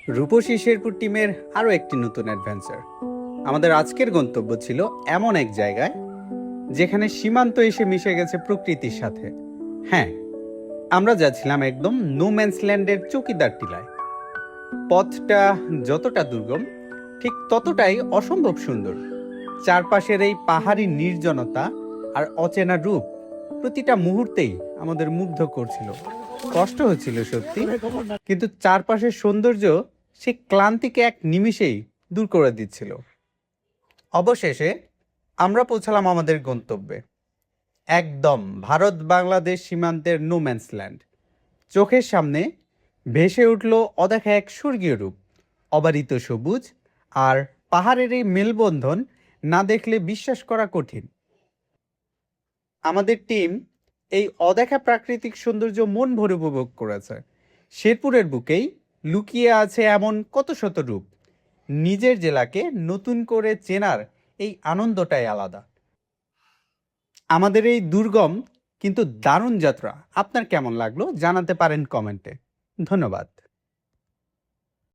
রূপসী শেরপুর টিমের আরও একটি নতুন অ্যাডভেঞ্চার। আমাদের আজকের গন্তব্য ছিল এমন এক জায়গায় যেখানে সীমান্ত এসে মিশে গেছে প্রকৃতির সাথে। হ্যাঁ, আমরা যাচ্ছিলাম একদম নো ম্যানস ল্যান্ডের চৌকিদার টিলায়। পথটা যতটা দুর্গম ঠিক ততটাই অসম্ভব সুন্দর। চারপাশের এই পাহাড়ি নির্জনতা আর অচেনা রূপ প্রতিটা মুহূর্তেই আমাদের মুগ্ধ করছিল। কষ্ট হচ্ছিল সত্যি, কিন্তু চারপাশের সৌন্দর্য সে ক্লান্তিকে এক নিমিষেই দূর করে দিচ্ছিল। অবশেষে আমরা পৌঁছালাম আমাদের গন্তব্যে, একদম ভারত বাংলাদেশ সীমান্তের নো ম্যানস ল্যান্ড। চোখের সামনে ভেসে উঠল অদেখা এক স্বর্গীয় রূপ, অবারিত সবুজ আর পাহাড়ের এই মেলবন্ধন না দেখলে বিশ্বাস করা কঠিন। আমাদের টিম এই অদেখা প্রাকৃতিক সৌন্দর্য মন ভরে উপভোগ করেছে। শেরপুরের বুকেই লুকিয়ে আছে এমন কত শত রূপ। নিজের জেলাকে নতুন করে চেনার এই আনন্দটাই আলাদা। আমাদের এই দুর্গম কিন্তু দারুণ যাত্রা আপনার কেমন লাগলো জানাতে পারেন কমেন্টে। ধন্যবাদ।